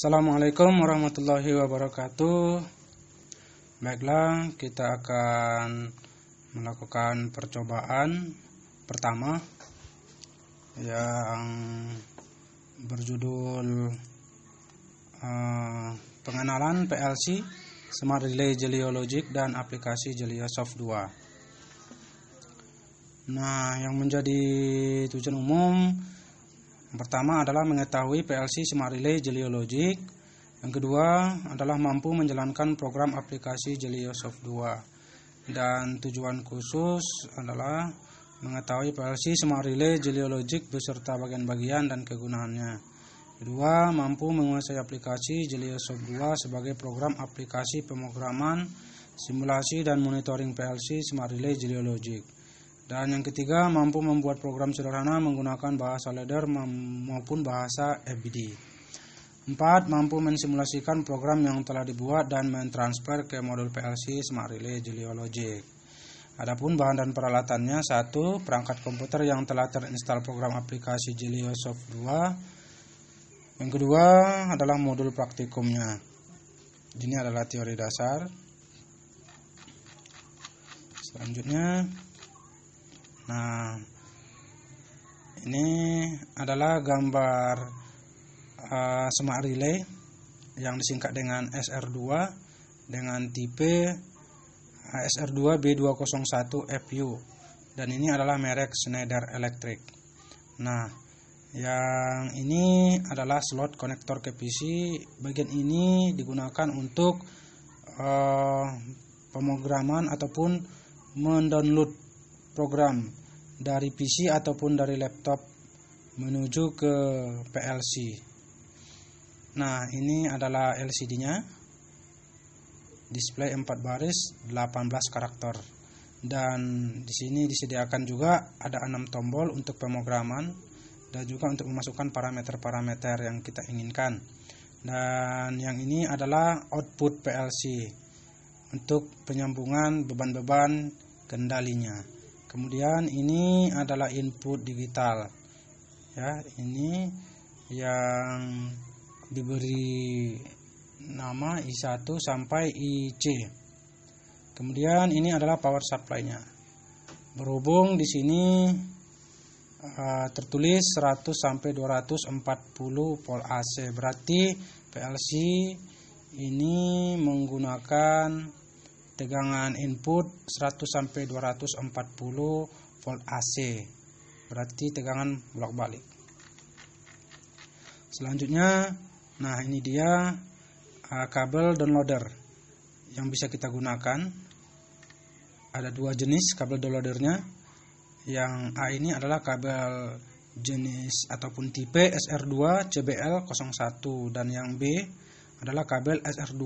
Assalamualaikum warahmatullahi wabarakatuh. Baiklah, kita akan melakukan percobaan pertama yang berjudul pengenalan PLC, Smart Relay Jelio Logic dan aplikasi JelioSoft 2. Nah, yang menjadi tujuan umum pertama adalah mengetahui PLC Smart Relay Jelio Logic. Yang kedua adalah mampu menjalankan program aplikasi JelioSoft 2. Dan tujuan khusus adalah mengetahui PLC Smart Relay Jelio Logic beserta bagian-bagian dan kegunaannya. Kedua, mampu menguasai aplikasi JelioSoft 2 sebagai program aplikasi pemrograman, simulasi dan monitoring PLC Smart Relay Jelio Logic. Dan yang ketiga, mampu membuat program sederhana menggunakan bahasa ladder maupun bahasa FBD. 4. Mampu mensimulasikan program yang telah dibuat dan mentransfer ke modul PLC Smart Relay Jelio Logic. Adapun bahan dan peralatannya: 1. Perangkat komputer yang telah terinstall program aplikasi JelioSoft 2. Yang kedua adalah modul praktikumnya. Ini adalah teori dasar. Selanjutnya, nah, ini adalah gambar Smart Relay yang disingkat dengan SR2 dengan tipe SR2B201FU, dan ini adalah merek Schneider Electric. Nah, yang ini adalah slot konektor ke PC. Bagian ini digunakan untuk pemrograman ataupun mendownload program dari PC ataupun dari laptop menuju ke PLC. Nah, ini adalah LCD-nya, display 4 baris 18 karakter, dan di sini disediakan juga ada 6 tombol untuk pemrograman dan juga untuk memasukkan parameter-parameter yang kita inginkan. Dan yang ini adalah output PLC untuk penyambungan beban-beban kendalinya. Kemudian ini adalah input digital, ya, ini yang diberi nama I1 sampai IC. Kemudian ini adalah power supply-nya. Berhubung di sini tertulis 100 sampai 240 volt AC, berarti PLC ini menggunakan tegangan input 100 sampai 240 volt AC, berarti tegangan bolak-balik. Selanjutnya, nah ini dia kabel downloader yang bisa kita gunakan. Ada 2 jenis kabel downloadernya. Yang A ini adalah kabel jenis ataupun tipe SR2 CBL01, dan yang B adalah kabel SR2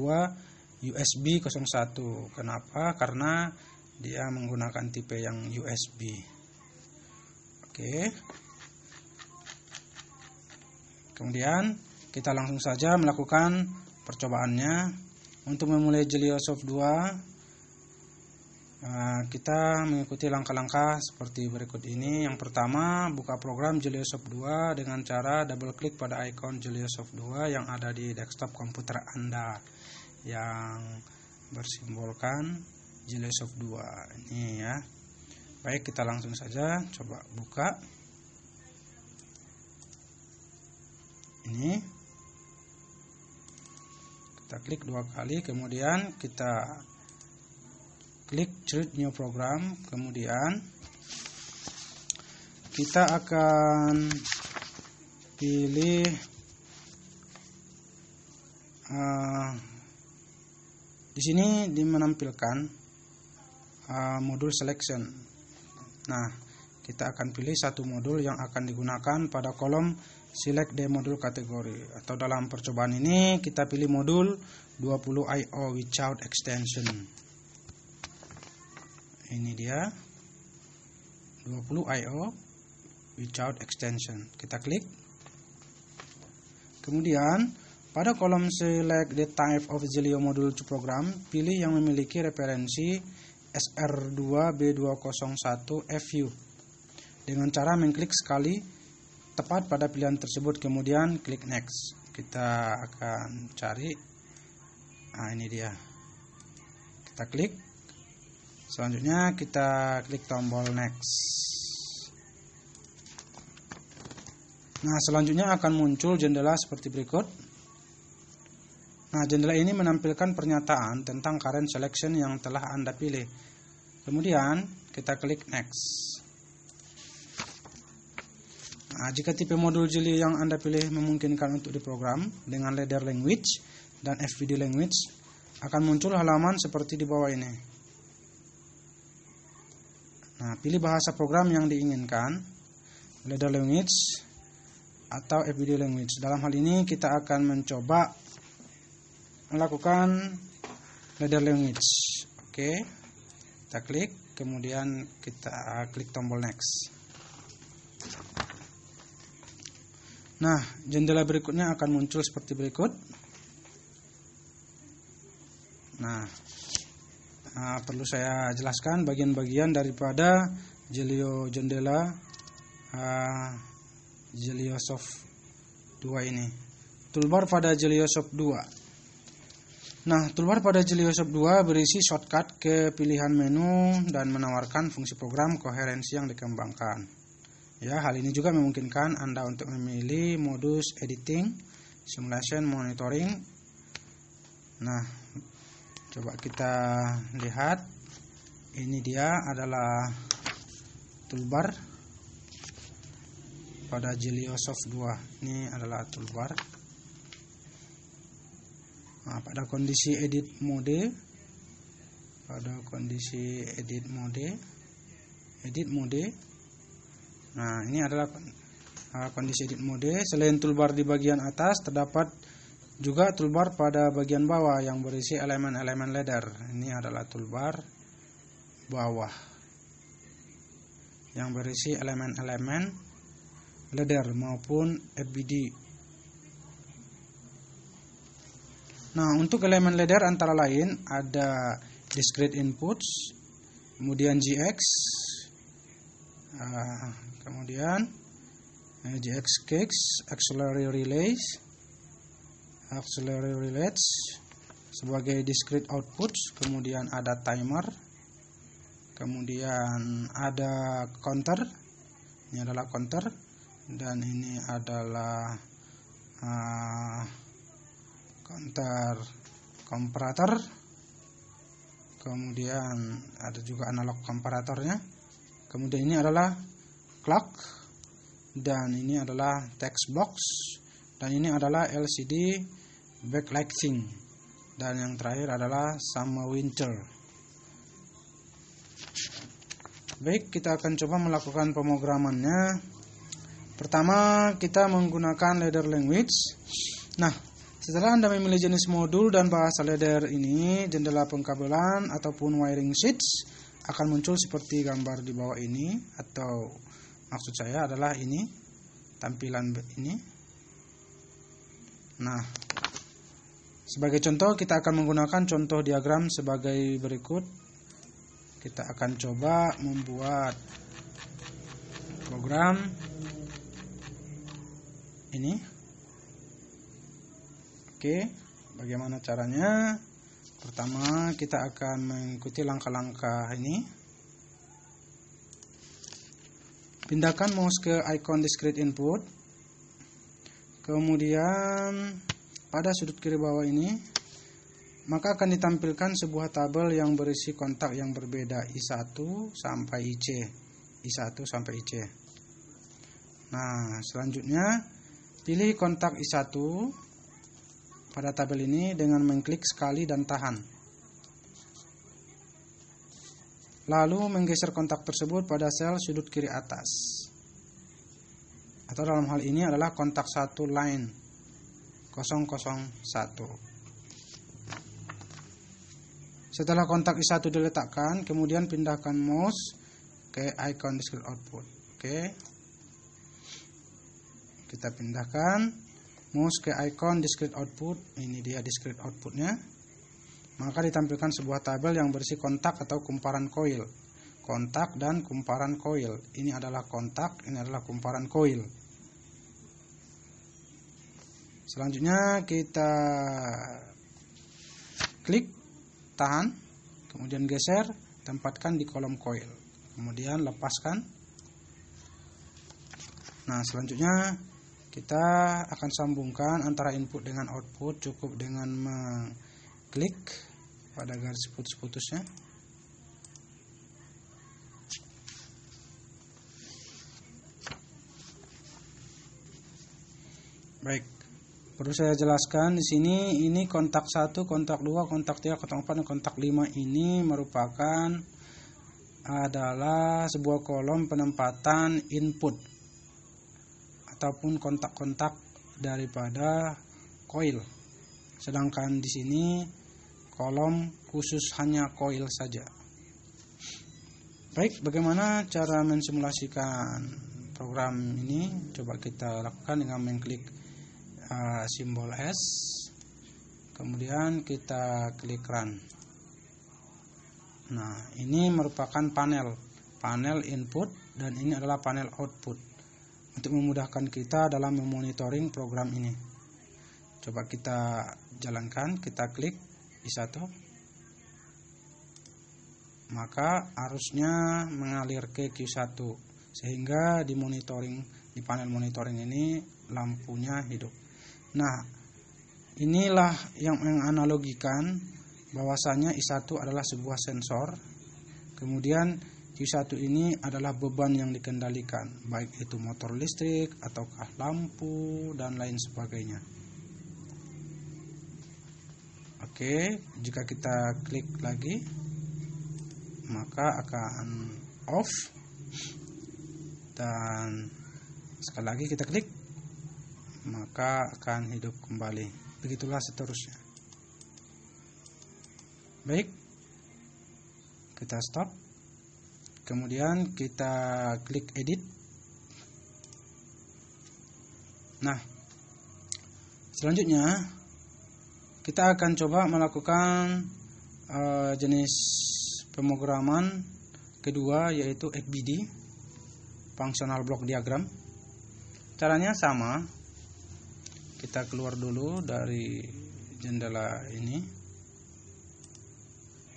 USB 01. Kenapa? Karena dia menggunakan tipe yang USB. Oke. Kemudian kita langsung saja melakukan percobaannya. Untuk memulai JelioSoft 2, kita mengikuti langkah-langkah seperti berikut ini. Yang pertama, buka program JelioSoft 2 dengan cara double klik pada ikon JelioSoft 2 yang ada di desktop komputer Anda yang bersimbolkan JelioSoft 2 ini, ya. Baik, kita langsung saja coba buka. Ini kita klik 2 kali, kemudian kita klik create new program, kemudian kita akan pilih di sini menampilkan modul selection. Nah, kita akan pilih satu modul yang akan digunakan pada kolom select the module kategori, atau dalam percobaan ini kita pilih modul 20 IO without extension. Ini dia 20 IO without extension. Kita klik. Kemudian pada kolom select the type of Jelio module to program, pilih yang memiliki referensi SR2B201FU dengan cara mengklik sekali tepat pada pilihan tersebut, kemudian klik next. kita akan cari. Nah, ini dia. Kita klik. Selanjutnya kita klik tombol next. Nah, selanjutnya akan muncul jendela seperti berikut. Nah, jendela ini menampilkan pernyataan tentang current selection yang telah Anda pilih. Kemudian kita klik next. Nah, jika tipe modul jeli yang Anda pilih memungkinkan untuk diprogram dengan ladder language dan FPD language, akan muncul halaman seperti di bawah ini. Nah, pilih bahasa program yang diinginkan, ladder language atau FPD language. Dalam hal ini kita akan mencoba melakukan ladder language. Oke, kita klik, kemudian kita klik tombol next. Nah, jendela berikutnya akan muncul seperti berikut. Nah, perlu saya jelaskan bagian-bagian daripada Jelio jendela Jeliosoft 2 ini. Toolbar pada Jeliosoft 2. Nah, toolbar pada Jeliosoft 2 berisi shortcut ke pilihan menu dan menawarkan fungsi program koherensi yang dikembangkan. Ya, hal ini juga memungkinkan Anda untuk memilih modus editing, simulation, monitoring. Nah, coba kita lihat. Ini dia adalah toolbar pada Jeliosoft 2. Ini adalah toolbar. Nah, pada kondisi edit mode, nah ini adalah kondisi edit mode. Selain toolbar di bagian atas, terdapat juga toolbar pada bagian bawah yang berisi elemen-elemen ladder. Ini adalah toolbar bawah yang berisi elemen-elemen ladder maupun FBD. Nah, untuk elemen ladder antara lain ada discrete inputs, kemudian GX, kemudian GX kicks, auxiliary relays sebagai discrete outputs, kemudian ada timer, kemudian ada counter. Ini adalah counter, dan ini adalah counter comparator. Kemudian ada juga analog comparatornya. Kemudian ini adalah clock, dan ini adalah text box, dan ini adalah LCD backlighting, dan yang terakhir adalah summer winter. Baik, kita akan coba melakukan pemrogramannya. Pertama, kita menggunakan ladder language. Nah, setelah Anda memilih jenis modul dan bahasa ladder ini, jendela pengkabelan ataupun wiring sheets akan muncul seperti gambar di bawah ini, atau maksud saya adalah ini, tampilan ini. Nah, sebagai contoh kita akan menggunakan contoh diagram sebagai berikut. Kita akan coba membuat program ini. Oke, bagaimana caranya? Pertama, kita akan mengikuti langkah-langkah ini. Pindahkan mouse ke icon discrete input. Kemudian pada sudut kiri bawah ini, maka akan ditampilkan sebuah tabel yang berisi kontak yang berbeda I1 sampai IC. Nah, selanjutnya pilih kontak I1 pada tabel ini dengan mengklik sekali dan tahan. Lalu menggeser kontak tersebut pada sel sudut kiri atas. Atau dalam hal ini adalah kontak 1 line 001. Setelah kontak I1 diletakkan, kemudian pindahkan mouse ke icon discrete output. Oke. Kita pindahkan mouse ke icon discrete output. Ini dia discrete outputnya. Maka ditampilkan sebuah tabel yang berisi kontak atau kumparan koil. Kontak dan kumparan koil. Ini adalah kontak, ini adalah kumparan koil. Selanjutnya kita klik, tahan, kemudian geser, tempatkan di kolom coil, kemudian lepaskan. Nah, selanjutnya kita akan sambungkan antara input dengan output. Cukup dengan mengklik pada garis putus-putusnya. Baik, perlu saya jelaskan di sini, ini kontak 1, kontak 2, kontak 3, kontak 4, dan kontak 5 ini merupakan adalah sebuah kolom penempatan input ataupun kontak-kontak daripada coil. Sedangkan di sini kolom khusus hanya coil saja. Baik, bagaimana cara mensimulasikan program ini? Coba kita lakukan dengan mengklik simbol S, kemudian kita klik run. Nah, ini merupakan panel input dan ini adalah panel output untuk memudahkan kita dalam memonitoring program ini. Coba kita jalankan, kita klik I1, maka arusnya mengalir ke Q1 sehingga di panel monitoring ini lampunya hidup. Nah, inilah yang menganalogikan bahwasanya I1 adalah sebuah sensor, kemudian Q1 ini adalah beban yang dikendalikan, baik itu motor listrik ataukah lampu dan lain sebagainya. Oke, jika kita klik lagi, maka akan off, dan sekali lagi kita klik, maka akan hidup kembali. Begitulah seterusnya. Baik, kita stop, kemudian kita klik edit. Nah, selanjutnya kita akan coba melakukan jenis pemrograman kedua, yaitu FBD, Functional Block Diagram. Caranya sama. Kita keluar dulu dari jendela ini,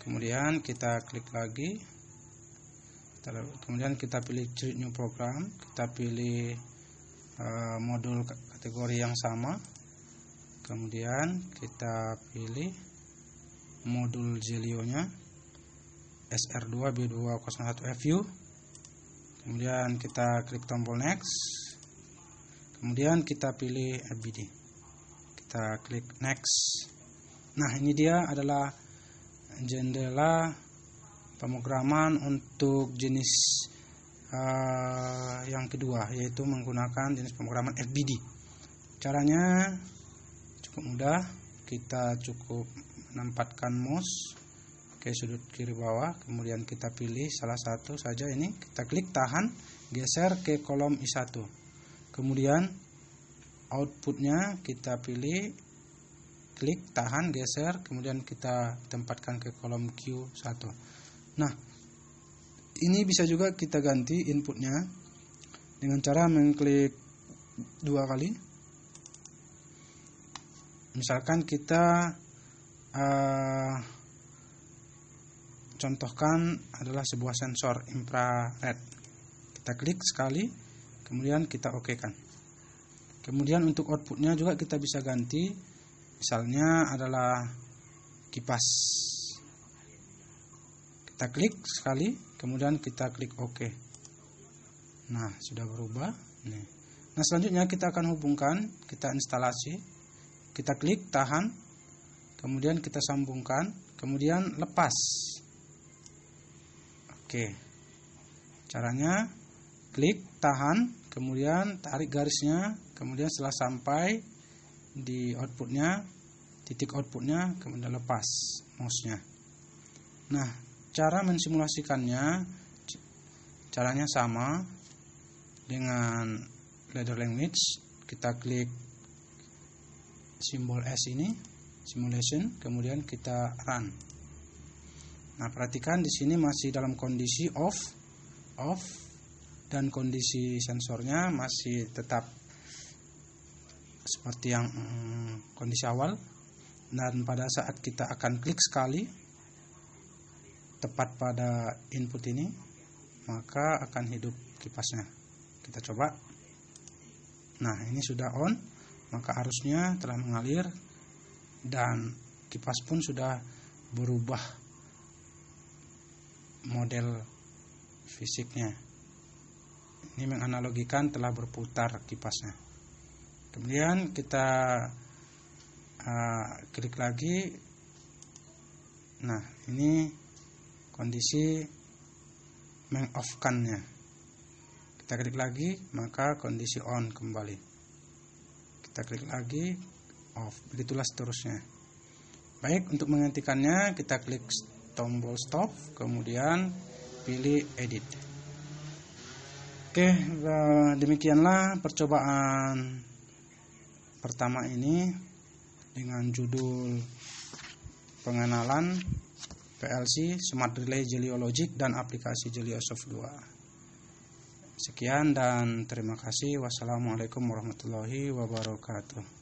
kemudian kita klik lagi, kemudian kita pilih create new program, kita pilih modul kategori yang sama, kemudian kita pilih modul Zelio-nya SR2B201FU, kemudian kita klik tombol next, kemudian kita pilih FBD, kita klik next. Nah, ini dia adalah jendela pemrograman untuk jenis yang kedua, yaitu menggunakan jenis pemrograman FBD. Caranya cukup mudah. Kita cukup menempatkan mouse ke sudut kiri bawah, kemudian kita pilih salah satu saja ini, kita klik, tahan, geser ke kolom I1. Kemudian outputnya kita pilih, klik, tahan, geser, kemudian kita tempatkan ke kolom Q1. Nah, ini bisa juga kita ganti inputnya dengan cara mengklik 2 kali. Misalkan kita contohkan adalah sebuah sensor infrared. Kita klik sekali, kemudian kita OK-kan. Kemudian untuk outputnya juga kita bisa ganti, misalnya adalah kipas. Kita klik sekali, kemudian kita klik OK. Nah, sudah berubah. Nah, selanjutnya kita akan hubungkan, kita instalasi, kita klik, tahan, kemudian kita sambungkan, kemudian lepas. Oke. Caranya klik, tahan, kemudian tarik garisnya, kemudian setelah sampai di outputnya, titik outputnya, kemudian lepas mouse-nya. Nah, cara mensimulasikannya caranya sama dengan ladder language. Kita klik simbol S ini, simulation, kemudian kita run. Nah, perhatikan di sini masih dalam kondisi off, dan kondisi sensornya masih tetap seperti yang kondisi awal, dan pada saat kita akan klik sekali tepat pada input ini, maka akan hidup kipasnya. Kita coba. Nah, ini sudah on, maka arusnya telah mengalir dan kipas pun sudah berubah model fisiknya. Ini menganalogikan telah berputar kipasnya. Kemudian kita klik lagi. Nah, ini kondisi meng-off-kannya. Kita klik lagi, maka kondisi on kembali. Kita klik lagi, off. Begitulah seterusnya. Baik, untuk menghentikannya kita klik tombol stop, kemudian pilih edit. Oke, demikianlah percobaan pertama ini dengan judul pengenalan PLC Smart Relay Jelio Logic dan aplikasi JelioSoft 2. Sekian dan terima kasih. Wassalamualaikum warahmatullahi wabarakatuh.